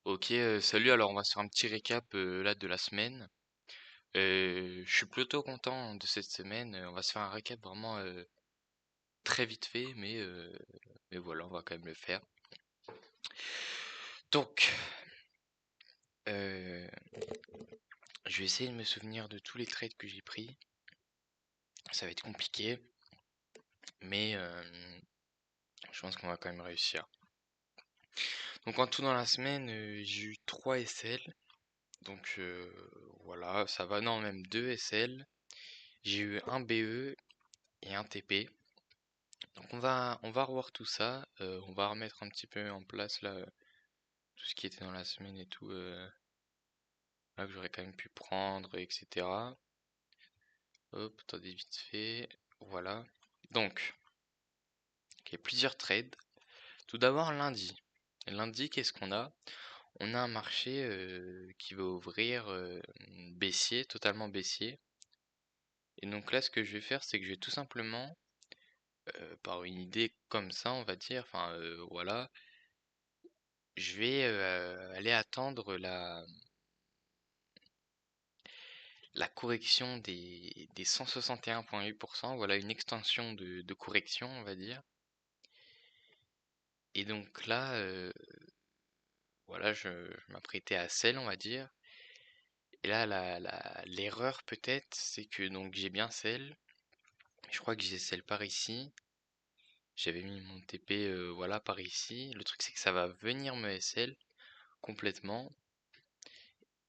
Ok, salut, alors on va se faire un petit récap là de la semaine. Je suis plutôt content de cette semaine. On va se faire un récap vraiment très vite fait, mais voilà, on va quand même le faire. Donc, euh, je vais essayer de me souvenir de tous les trades que j'ai pris. Ça va être compliqué, mais je pense qu'on va quand même réussir. Donc en tout dans la semaine, j'ai eu 3 SL. Donc voilà, ça va, non, même 2 SL. J'ai eu un BE et un TP. Donc on va revoir tout ça, on va remettre un petit peu en place là tout ce qui était dans la semaine et tout, là que j'aurais quand même pu prendre, etc. Hop, attendez vite fait, voilà. Donc, il y a plusieurs trades. Tout d'abord lundi. Lundi, qu'est-ce qu'on a? On a un marché qui va ouvrir baissier, totalement baissier. Et donc là, ce que je vais faire, c'est que je vais tout simplement, par une idée comme ça, on va dire, enfin voilà, je vais aller attendre la correction des 161,8%. Voilà une extension de correction, on va dire. Et donc là, voilà, je m'apprêtais à sell, on va dire. Et là, l'erreur peut-être, c'est que donc j'ai bien sell. Je crois que j'ai sell par ici. J'avais mis mon TP, voilà, par ici. Le truc, c'est que ça va venir me SL complètement.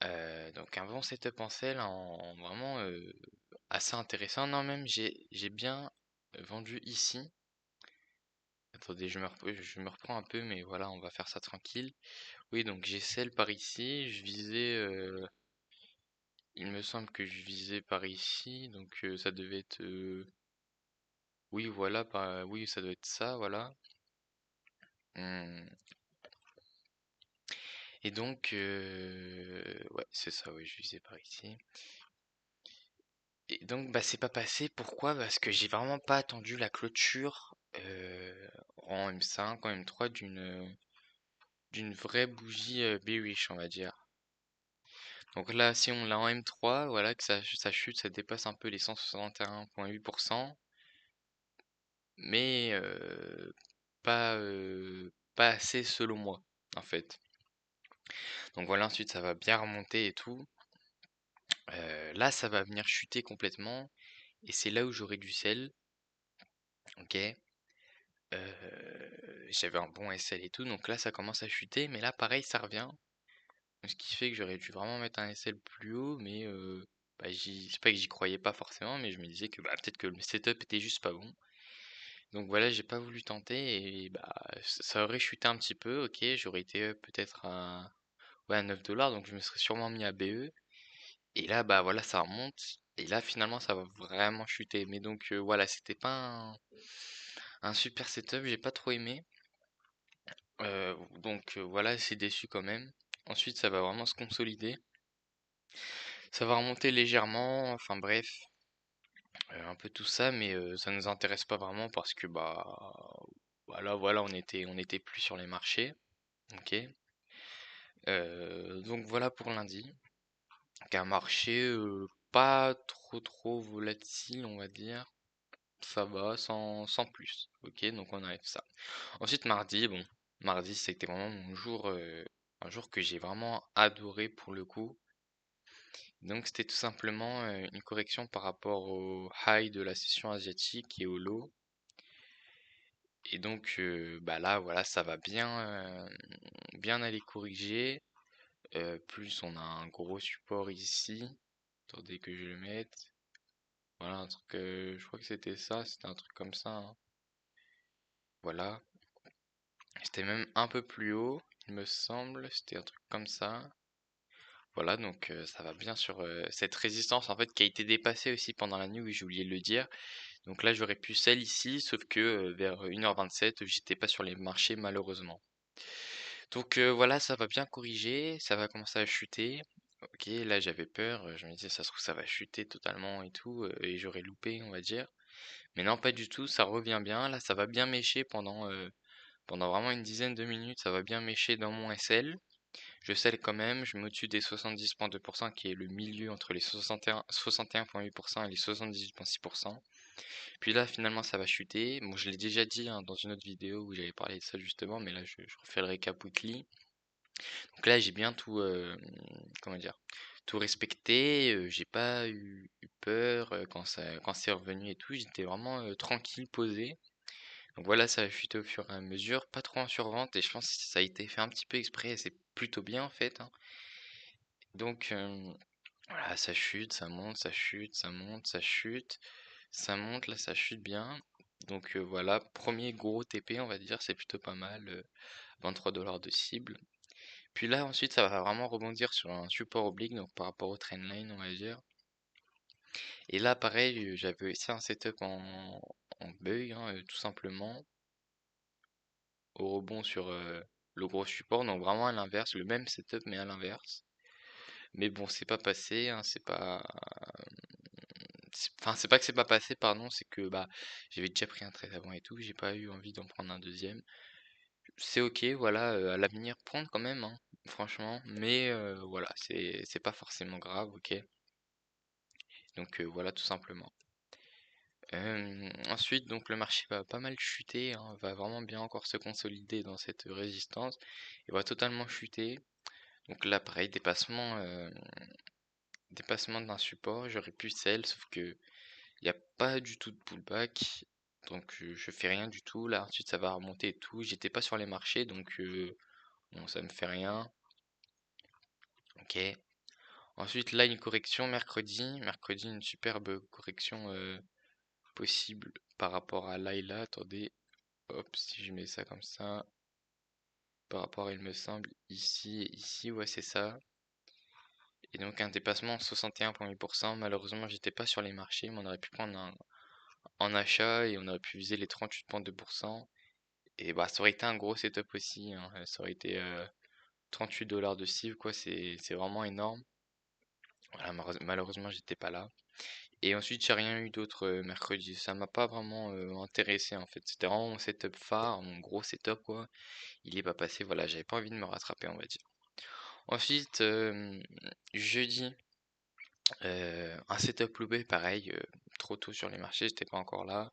Donc un bon setup en sell, en vraiment assez intéressant. Non, même j'ai bien vendu ici. Attendez, je me reprends un peu, mais voilà, on va faire ça tranquille. Oui, donc j'ai celle par ici. Je visais, il me semble que je visais par ici, donc ça devait être, oui, voilà, oui, ça doit être ça, voilà. Hmm. Et donc, ouais, c'est ça, oui, je visais par ici. Et donc, bah, c'est pas passé. Pourquoi? Parce que j'ai vraiment pas attendu la clôture en M5, en M3 d'une vraie bougie bearish, on va dire. Donc là, si on l'a en M3, voilà, que ça chute, ça dépasse un peu les 161,8%, mais pas assez selon moi, en fait. Donc voilà, ensuite ça va bien remonter et tout. Là, ça va venir chuter complètement, et c'est là où j'aurai du sel, ok. J'avais un bon SL et tout, donc là ça commence à chuter, mais là pareil, ça revient. Ce qui fait que j'aurais dû vraiment mettre un SL plus haut, mais bah, c'est pas que j'y croyais pas forcément, mais je me disais que bah, peut-être que le setup était juste pas bon. Donc voilà, j'ai pas voulu tenter et bah ça aurait chuté un petit peu, ok, j'aurais été peut-être à, ouais, à 9 dollars, donc je me serais sûrement mis à BE. Et là, bah voilà, ça remonte. Et là, finalement, ça va vraiment chuter. Mais donc voilà, c'était pas un super setup, j'ai pas trop aimé. Donc voilà, c'est déçu quand même. Ensuite, ça va vraiment se consolider. Ça va remonter légèrement, enfin bref, un peu tout ça, mais ça nous intéresse pas vraiment parce que bah voilà, on était plus sur les marchés, ok. Donc voilà pour lundi. Donc un marché pas trop volatile, on va dire. Ça va sans plus, ok. Donc on arrive ça. Ensuite mardi, bon, mardi c'était vraiment mon jour, un jour que j'ai vraiment adoré pour le coup. Donc c'était tout simplement une correction par rapport au high de la session asiatique et au low. Et donc bah là voilà ça va bien aller corriger. Plus on a un gros support ici. Attendez que je le mette. Voilà un truc, je crois que c'était un truc comme ça, hein. Voilà. C'était même un peu plus haut, il me semble. C'était un truc comme ça. Voilà, donc ça va bien sur cette résistance en fait qui a été dépassée aussi pendant la nuit, oui j'ai oublié de le dire. Donc là j'aurais pu sell ici, sauf que vers 1h27 j'étais pas sur les marchés malheureusement. Donc voilà, ça va bien corriger, ça va commencer à chuter. Ok, là j'avais peur, je me disais ça se trouve ça va chuter totalement et tout, et j'aurais loupé on va dire. Mais non pas du tout, ça revient bien, là ça va bien mécher pendant vraiment une dizaine de minutes, ça va bien mécher dans mon SL. je scelle quand même, je mets au-dessus des 70,2% qui est le milieu entre les 61,8% et les 78,6%. Puis là, finalement, ça va chuter. Bon, je l'ai déjà dit hein, dans une autre vidéo où j'avais parlé de ça justement, mais là, je refais le récap weekly. Donc là, j'ai bien tout, comment dire, tout respecté. J'ai pas eu peur quand c'est revenu et tout. J'étais vraiment tranquille, posé. Donc voilà, ça a chuté au fur et à mesure, pas trop en survente, et je pense que ça a été fait un petit peu exprès, et c'est plutôt bien en fait, hein. Donc voilà, ça chute, ça monte, ça chute, ça monte, ça chute, ça monte, là ça chute bien. Donc voilà, premier gros TP on va dire, c'est plutôt pas mal, 23 $ de cible. Puis là ensuite ça va vraiment rebondir sur un support oblique, donc par rapport au trendline on va dire. Et là pareil, j'avais aussi un setup en bug, hein, tout simplement, au rebond sur le gros support, donc vraiment à l'inverse, le même setup mais à l'inverse. Mais bon, c'est pas passé, hein, enfin, c'est pas que c'est pas passé, pardon, c'est que bah j'avais déjà pris un trade avant et tout, j'ai pas eu envie d'en prendre un deuxième. C'est ok, voilà, à l'avenir prendre quand même, hein, franchement, mais voilà, c'est pas forcément grave, ok. Donc voilà, tout simplement. Ensuite, donc le marché va pas mal chuter, hein, va vraiment bien encore se consolider dans cette résistance. Il va totalement chuter. Donc là, pareil, dépassement d'un support, j'aurais pu sell, sauf que il n'y a pas du tout de pullback. Donc je fais rien du tout. Là, ensuite, ça va remonter et tout. J'étais pas sur les marchés, donc bon, ça me fait rien. Ok. Ensuite, là, une correction mercredi. Mercredi, une superbe correction possible par rapport à Laila. Attendez, hop, si je mets ça comme ça. Par rapport, il me semble, ici et ici, ouais, c'est ça. Et donc un dépassement 61,8%. Malheureusement, j'étais pas sur les marchés, mais on aurait pu prendre un en achat et on aurait pu viser les 38,2%. Et bah ça aurait été un gros setup aussi, hein. Ça aurait été 38 $ de cible, quoi, c'est vraiment énorme. Voilà, malheureusement, j'étais pas là. Et ensuite, j'ai rien eu d'autre mercredi. Ça m'a pas vraiment intéressé en fait. C'était vraiment mon setup phare, mon gros setup, quoi. Il est pas passé, voilà, j'avais pas envie de me rattraper, on va dire. Ensuite, jeudi. Un setup loupé, pareil, trop tôt sur les marchés, j'étais pas encore là.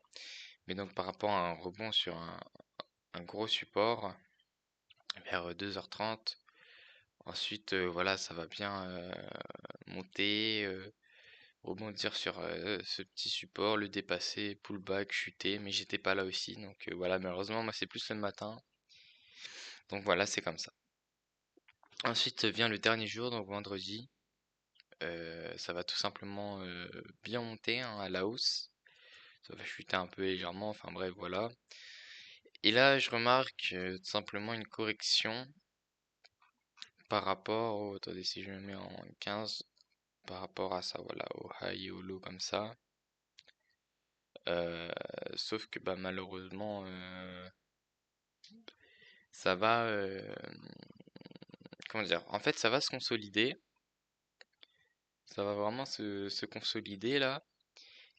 Mais donc par rapport à un rebond sur un gros support vers 2h30. Ensuite, voilà, ça va bien monter, rebondir sur ce petit support, le dépasser, pullback, chuter, mais j'étais pas là aussi. Donc voilà, malheureusement, moi c'est plus le matin. Donc voilà, c'est comme ça. Ensuite vient le dernier jour, donc vendredi. Ça va tout simplement bien monter hein, à la hausse. Ça va chuter un peu légèrement, enfin bref, voilà. Et là, je remarque tout simplement une correction par rapport au... Attendez, si je me mets en 15, par rapport à ça, voilà, au high et au low comme ça. Euh, Sauf que bah, malheureusement, ça va... comment dire? En fait, ça va se consolider. Ça va vraiment se consolider là.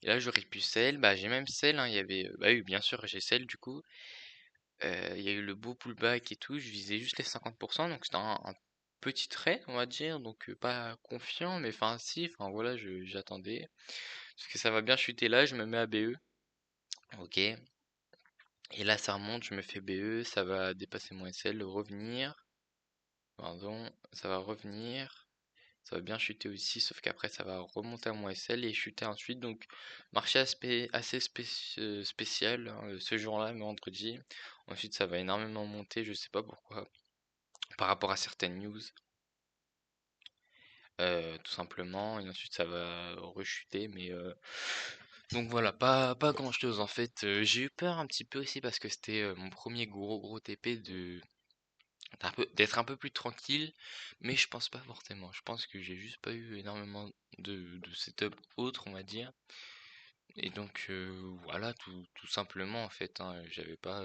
Et là, j'aurais pu sell. Bah, j'ai même sell, hein. Il y avait... Bah oui, bien sûr, j'ai sell du coup. Il y a eu le beau pullback et tout, je visais juste les 50%, donc c'était un petit trade, on va dire, donc pas confiant, mais enfin si, enfin voilà, j'attendais. Parce que ça va bien chuter là, je me mets à BE, ok. Et là ça remonte, je me fais BE, ça va dépasser mon SL, revenir, pardon, ça va revenir, ça va bien chuter aussi, sauf qu'après ça va remonter à mon SL et chuter ensuite, donc marché assez spécial hein, ce jour-là, mais vendredi. Ensuite ça va énormément monter, je sais pas pourquoi. Par rapport à certaines news, tout simplement, et ensuite ça va rechuter, mais donc voilà, pas grand-chose en fait. J'ai eu peur un petit peu aussi parce que c'était mon premier gros TP d'être un peu plus tranquille, mais je pense pas forcément. Je pense que j'ai juste pas eu énormément de setup autre, on va dire. Et donc voilà, tout simplement en fait, hein, j'avais pas,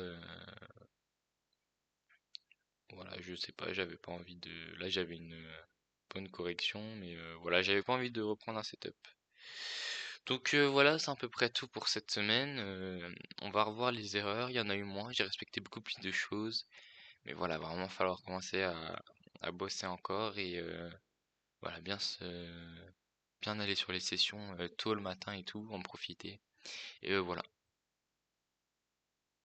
voilà, je sais pas, j'avais pas envie de. Là j'avais une bonne correction, mais voilà, j'avais pas envie de reprendre un setup. Donc voilà, c'est à peu près tout pour cette semaine. On va revoir les erreurs, il y en a eu moins, j'ai respecté beaucoup plus de choses. Mais voilà, va vraiment falloir commencer à bosser encore et voilà, bien aller sur les sessions tôt le matin et tout, en profiter. Et voilà.